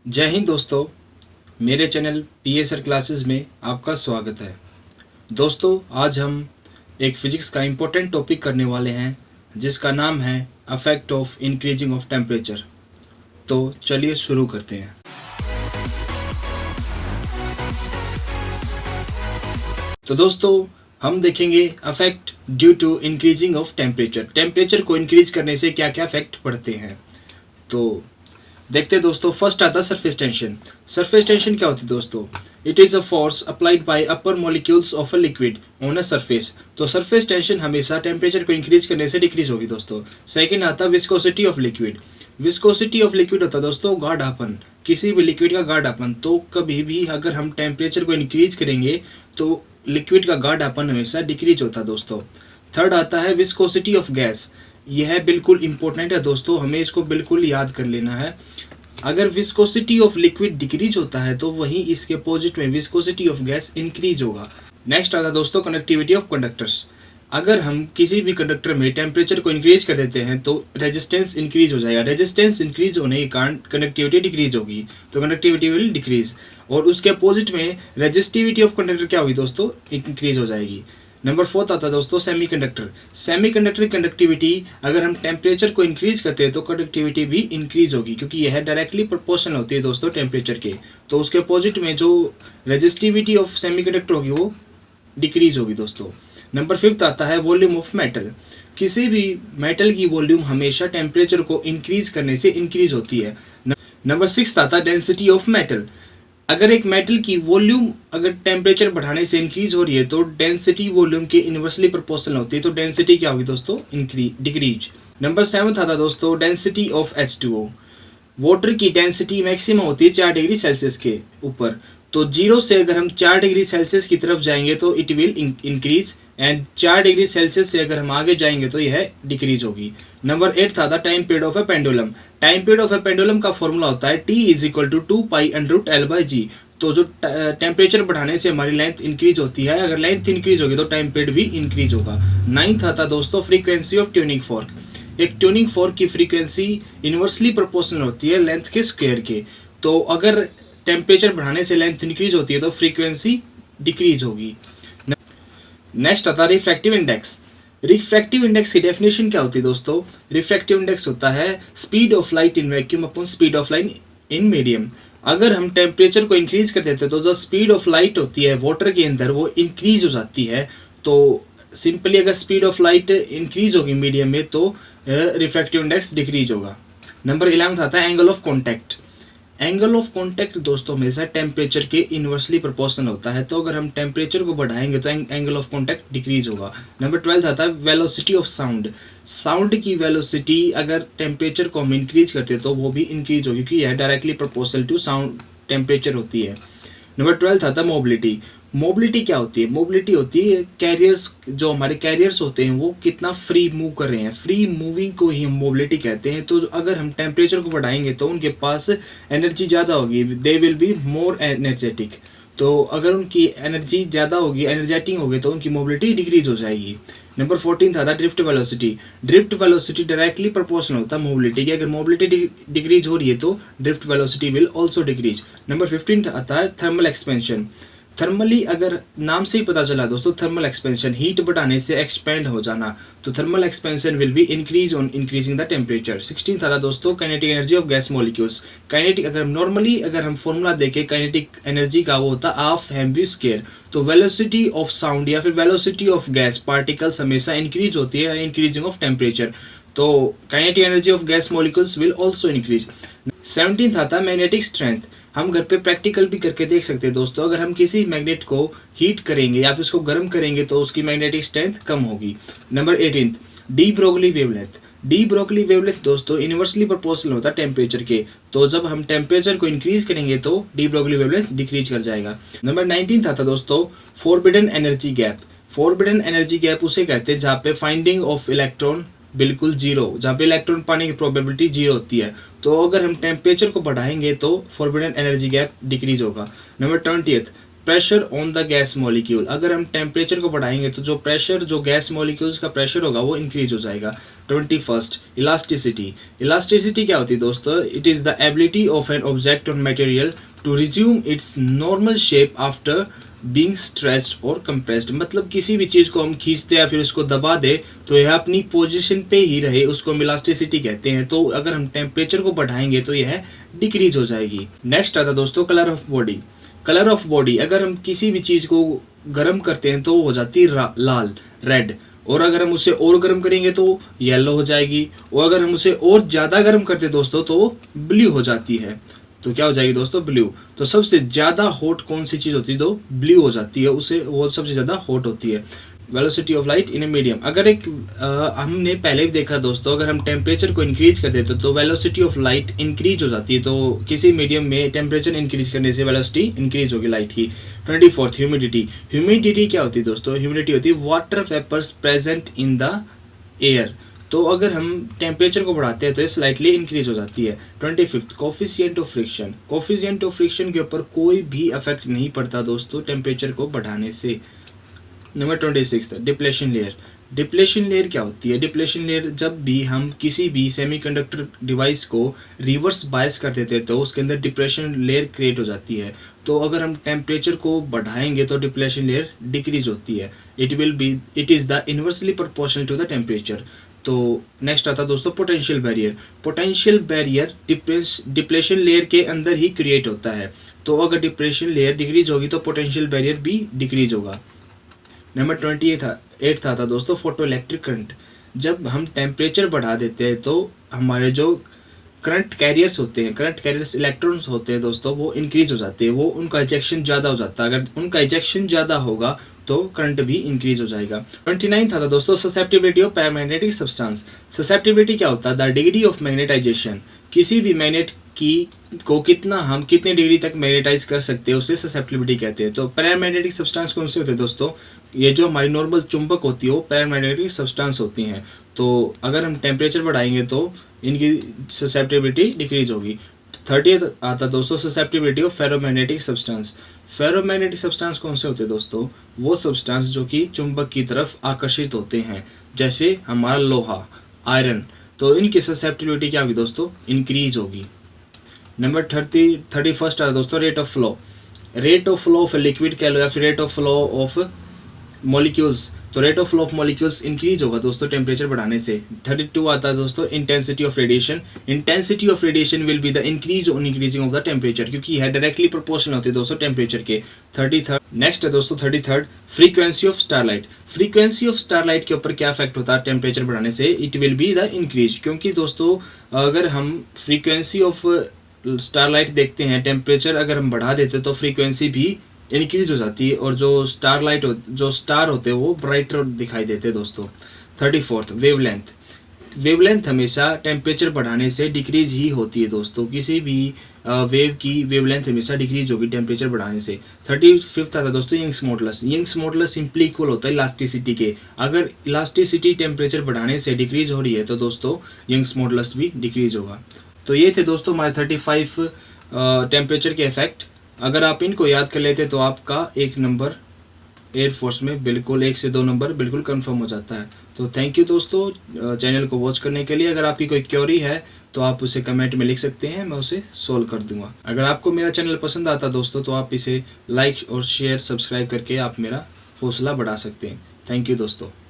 जय हिंद दोस्तों, मेरे चैनल PSR क्लासेस में आपका स्वागत है। दोस्तों, आज हम एक फिजिक्स का इम्पोर्टेंट टॉपिक करने वाले हैं जिसका नाम है effect of increasing of temperature. तो चलिए शुरू करते हैं। तो दोस्तों, हम देखेंगे effect due to increasing of temperature. Temperature को इंक्रीज करने से क्या क्या इफेक्ट पड़ते हैं, तो देखते हैं दोस्तों। फर्स्ट आता है सरफेस टेंशन। सरफेस टेंशन क्या होती है दोस्तों? It is a force applied by upper molecules of a liquid on a surface. तो सरफेस टेंशन हमेशा टेम्परेचर को इंक्रीज करने से डिक्रीज होगी दोस्तों। सेकंड आता है viscosity of liquid. Viscosity of liquid होता है दोस्तों गाढ़ापन, किसी भी लिक्विड का गाढ़ापन। तो कभी भी अगर हम टेम्परेचर को इंक्रीज करेंगे तो लिक्विड का गाढ़ापन हमेशा डिक्रीज होता है दोस्तों। थर्ड आता है विस्कोसिटी ऑफ गैस। यह बिल्कुल इंपॉर्टेंट है दोस्तों, हमें इसको बिल्कुल याद कर लेना है। अगर विस्कोसिटी ऑफ लिक्विड डिक्रीज होता है तो वहीं इसके अपोजिट में विस्कोसिटी ऑफ गैस इंक्रीज होगा। नेक्स्ट आता है दोस्तों कंडक्टिविटी ऑफ कंडक्टर्स। अगर हम किसी भी कंडक्टर में टेम्परेचर को इंक्रीज कर देते हैं तो रेजिस्टेंस इंक्रीज हो जाएगा। रेजिस्टेंस इंक्रीज होने के कारण कंडक्टिविटी डिक्रीज होगी, तो कंडक्टिविटी विल डिक्रीज। और उसके अपोजिट में रेजिस्टिविटी ऑफ कंडक्टर क्या होगी दोस्तों? इंक्रीज हो जाएगी। नंबर फोर्थ आता है दोस्तों सेमीकंडक्टर। सेमीकंडक्टर की कंडक्टिविटी अगर हम टेम्परेचर को इंक्रीज करते हैं तो कंडक्टिविटी भी इंक्रीज होगी, क्योंकि यह डायरेक्टली प्रोपोर्शनल होती है दोस्तों टेम्परेचर के। तो उसके अपोजिट में जो रेजिस्टिविटी ऑफ सेमीकंडक्टर होगी वो डिक्रीज होगी दोस्तों। नंबर फिफ्थ आता है वॉल्यूम ऑफ मेटल। किसी भी मेटल की वॉल्यूम हमेशा टेम्परेचर को इंक्रीज करने से इंक्रीज होती है। नंबर सिक्स आता है डेंसिटी ऑफ मेटल। अगर एक मेटल की वॉल्यूम अगर टेम्परेचर बढ़ाने से इंक्रीज हो रही है तो डेंसिटी वॉल्यूम के इन्वर्सली प्रोपोर्शनल होती है, तो डेंसिटी क्या होगी दोस्तों? डिक्रीज। नंबर सेवंथ आता दोस्तों डेंसिटी ऑफ H2O। वाटर की डेंसिटी मैक्सिमम होती है 4 डिग्री सेल्सियस के ऊपर। तो 0 से अगर हम 4 डिग्री सेल्सियस की तरफ जाएंगे तो it will increase, and 4 degree Celsius से अगर हम आगे जाएंगे तो यह डिक्रीज होगी। नंबर 8 था time period of A pendulum. Time period of A pendulum का फॉर्मूला होता है T = 2π√L/g। तो जो टेम्परेचर बढ़ाने से हमारी लेंथ इंक्रीज होती है, अगर लेंथ इंक्रीज होगी तो टाइम पीरियड भी इंक्रीज होगा। 9th आता दोस्तों फ्रीक्वेंसी ऑफ ट्यूनिंग फॉर्क। एक ट्यूनिंग फॉर्क की फ्रीक्वेंसी इन्वर्सली प्रोपोर्शनल होती है लेंथ के स्क्वायर के। तो अगर टेम्परेचर बढ़ाने से लेंथ इंक्रीज होती है तो फ्रीक्वेंसी डिक्रीज होगी। नेक्स्ट आता है रिफ्रैक्टिव इंडेक्स। रिफ्रैक्टिव इंडेक्स की डेफिनेशन क्या होती है दोस्तों? रिफ्रैक्टिव इंडेक्स होता है speed of light in vacuum upon speed of light in medium. अगर हम टेम्परेचर को इंक्रीज कर देते हैं तो जो स्पीड ऑफ लाइट होती है वाटर के अंदर वो इंक्रीज हो जाती है। तो सिंपली अगर स्पीड ऑफ लाइट इंक्रीज होगी मीडियम में तो रिफ्रैक्टिव इंडेक्स डिक्रीज होगा। नंबर 11 आता है angle of contact. Angle of contact दोस्तों हमेशा टेम्परेचर के इन्वर्सली प्रोपोर्शनल होता है, तो अगर हम टेम्परेचर को बढ़ाएंगे तो एंगल ऑफ कॉन्टैक्ट डिक्रीज होगा। नंबर 12 आता है वेलोसिटी ऑफ साउंड। साउंड की वेलोसिटी अगर टेम्परेचर को हम इंक्रीज करते हैं तो वो भी इंक्रीज होगी, क्योंकि यह directly proportional to sound temperature होती है। नंबर 12 आता है मोबिलिटी। मोबिलिटी क्या होती है? मोबिलिटी होती है कैरियर्स, जो हमारे कैरियर्स होते हैं वो कितना फ्री मूव कर रहे हैं। फ्री मूविंग को ही हम मोबिलिटी कहते हैं। तो अगर हम टेम्परेचर को बढ़ाएंगे तो उनके पास एनर्जी ज़्यादा होगी, they will be more energetic. तो अगर उनकी एनर्जी ज़्यादा होगी, एनर्जेटिक होगी, तो उनकी मोबिलिटी डिक्रीज हो जाएगी। नंबर 14 था drift velocity. Drift velocity directly proportional होता है मोबिलिटी की। अगर मोबिलिटी डिक्रीज हो रही है तो drift velocity will also decrease. Number 15 आता है थर्मल एक्सपेंशन। थर्मली अगर नाम से ही पता चला दोस्तों, थर्मल एक्सपेंशन हीट बढ़ाने से एक्सपेंड हो जाना, तो thermal expansion will be increase on increasing the temperature. 16 था दोस्तों kinetic energy of gas molecules. Kinetic अगर नॉर्मली अगर हम फॉर्मूला देखें काइनेटिक एनर्जी का, वो होता है हाफ mv स्क्वायर। तो वेलोसिटी ऑफ साउंड या फिर वेलोसिटी ऑफ गैस पार्टिकल्स हमेशा इंक्रीज होती है इंक्रीजिंग ऑफ टेम्परेचर, तो kinetic energy of gas molecules will also increase. 17 आता है मैग्नेटिक स्ट्रेंथ। हम घर पे प्रैक्टिकल भी करके देख सकते हैं दोस्तों। अगर हम किसी मैग्नेट को हीट करेंगे या फिर उसको गर्म करेंगे तो उसकी मैग्नेटिक स्ट्रेंथ कम होगी। Number 18 de Broglie wavelength. De Broglie wavelength दोस्तों इन्वर्सली प्रोपोर्शनल होता है टेम्परेचर के। तो जब हम टेम्परेचर को इंक्रीज करेंगे तो डी ब्रोगली वेवलेंथ डिक्रीज कर जाएगा। नंबर 19 आता दोस्तों forbidden energy gap. Forbidden energy gap उसे कहते हैं जहाँ पे फाइंडिंग ऑफ इलेक्ट्रॉन बिल्कुल जीरो, जहाँ पे इलेक्ट्रॉन पाने की प्रोबेबिलिटी जीरो होती है। तो अगर हम टेम्परेचर को बढ़ाएंगे तो फॉरबिडन एनर्जी गैप डिक्रीज होगा। Number 20 pressure on the gas molecule, अगर हम टेम्परेचर को बढ़ाएंगे तो जो गैस मॉलिक्यूल्स का प्रेशर होगा वो इंक्रीज हो जाएगा। 21 इलास्टिसिटी, इलास्टिसिटी क्या होती है दोस्तों? It is the ability of an object और material to resume its normal shape after being stretched और कंप्रेस्ड, मतलब किसी भी चीज़ को हम खींचते या फिर उसको दबा दे तो यह अपनी पोजीशन पे ही रहे, उसको हम इलास्टिसिटी कहते हैं। तो अगर हम टेम्परेचर को बढ़ाएंगे तो यह डिक्रीज हो जाएगी। नेक्स्ट आता दोस्तों colour of body. Colour of body, अगर हम किसी भी चीज़ को गर्म करते हैं तो वो हो जाती है लाल, रेड, और अगर हम उसे और गर्म करेंगे तो येलो हो जाएगी, और अगर हम उसे और ज़्यादा गर्म करते हैं दोस्तों तो ब्लू हो जाती है। तो क्या हो जाएगी दोस्तों? ब्लू। तो सबसे ज़्यादा हॉट कौन सी चीज़ होती है? तो ब्लू हो जाती है, उसे वो सबसे ज़्यादा हॉट होती है। Velocity of light in a medium, अगर हमने पहले भी देखा दोस्तों, अगर हम टेम्परेचर को इंक्रीज कर देते तो वेलोसिटी ऑफ लाइट इंक्रीज हो जाती है। तो किसी मीडियम में टेम्परेचर इंक्रीज करने से वेलोसिटी इंक्रीज होगी लाइट की। 24 ह्यूमिडिटी। ह्यूमिडिटी क्या होती है दोस्तों? ह्यूमिडिटी होती है water vapours present in the air. तो अगर हम टेम्परेचर को बढ़ाते हैं तो ये स्लाइटली इंक्रीज हो जाती है। 25 coefficient of friction. Coefficient of friction के ऊपर कोई भी इफेक्ट नहीं पड़ता दोस्तों टेम्परेचर को बढ़ाने से। Number 26 depletion layer. Depletion layer क्या होती है? डिप्लेशन लेयर जब भी हम किसी भी सेमीकंडक्टर डिवाइस को रिवर्स बायस कर देते हैं तो उसके अंदर डिप्लेशन लेयर क्रिएट हो जाती है। तो अगर हम टेम्परेचर को बढ़ाएंगे तो डिप्लेशन लेयर डिक्रीज होती है। It is the inversely proportional to the temperature. तो नेक्स्ट आता दोस्तों potential barrier. Potential barrier depletion layer के अंदर ही क्रिएट होता है। तो अगर डिप्लेशन लेयर डिक्रीज होगी तो पोटेंशियल बैरियर भी डिक्रीज होगा। नंबर 28 आता दोस्तों फोटो इलेक्ट्रिक करंट। जब हम टेम्परेचर बढ़ा देते हैं तो हमारे जो करंट कैरियर्स होते हैं, करंट कैरियर्स इलेक्ट्रॉन्स होते हैं दोस्तों, वो इंक्रीज हो जाते हैं, वो उनका इजेक्शन ज़्यादा हो जाता है। अगर उनका इजेक्शन ज़्यादा होगा तो करंट भी इंक्रीज हो जाएगा। 29 था दोस्तों susceptibility of paramagnetic substance. Susceptibility क्या होता है? द डिग्री ऑफ मैग्नेटाइजेशन, किसी भी मैग्नेट को कितने डिग्री तक मैग्नेटाइज कर सकते हैं उसे ससेप्टिबिलिटी कहते हैं। तो पैरामैग्नेटिक सब्सटेंस कौन से होते हैं दोस्तों? ये जो हमारी नॉर्मल चुंबक होती है वो पैरामैग्नेटिक सब्सटेंस होती हैं। तो अगर हम टेम्परेचर बढ़ाएंगे तो इनकी ससेप्टिबिलिटी डिक्रीज होगी। 30 आता दोस्तों susceptibility of ferromagnetic substance. Ferromagnetic substance कौन से होते हैं दोस्तों? वो सब्सटेंस जो कि चुंबक की तरफ आकर्षित होते हैं, जैसे हमारा लोहा, आयरन। तो इनकी ससेप्टिबिलिटी क्या होगी दोस्तों? इंक्रीज होगी। नंबर 31 आता दोस्तों rate of flow. Rate of flow of liquid कह लो या फिर rate of flow of molecules. तो rate of flow of molecules increase होगा दोस्तों टेम्परेचर बढ़ाने से। 32 आता है दोस्तों intensity of radiation. Intensity of radiation will be the increase on increasing of the temperature, क्योंकि यह डायरेक्टली प्रोपोर्शनल होती है दोस्तों टेम्परेचर के। 33 नेक्स्ट है दोस्तों 33 frequency of starlight. Frequency of starlight के ऊपर क्या इफेक्ट होता है टेम्परेचर बढ़ाने से? It will be the increase, क्योंकि दोस्तों अगर हम फ्रीक्वेंसी ऑफ स्टारलाइट देखते हैं, टेम्परेचर अगर हम बढ़ा देते तो फ्रीक्वेंसी भी इंक्रीज हो जाती है और जो स्टार होते हैं वो ब्राइटर दिखाई देते हैं दोस्तों। 34 वेवलेंथ। वेवलेंथ हमेशा टेम्परेचर बढ़ाने से डिक्रीज ही होती है दोस्तों, किसी भी वेव की वेवलेंथ हमेशा डिक्रीज होगी टेम्परेचर बढ़ाने से। 35 आता है दोस्तों Young's modulus. Young's modulus simply equal होता है इलास्टिसिटी के। अगर इलास्टिसिटी टेम्परेचर बढ़ाने से डिक्रीज हो रही है तो दोस्तों यंग्स मॉडुलस भी डिक्रीज होगा। तो ये थे दोस्तों हमारे 35 टेम्परेचर के इफेक्ट। अगर आप इनको याद कर लेते तो आपका एक नंबर एयरफोर्स में बिल्कुल 1 से 2 नंबर बिल्कुल कंफर्म हो जाता है। तो थैंक यू दोस्तों चैनल को वॉच करने के लिए। अगर आपकी कोई क्वेरी है तो आप उसे कमेंट में लिख सकते हैं, मैं उसे सोल्व कर दूंगा। अगर आपको मेरा चैनल पसंद आता दोस्तों तो आप इसे लाइक और शेयर सब्सक्राइब करके आप मेरा हौसला बढ़ा सकते हैं। थैंक यू दोस्तों।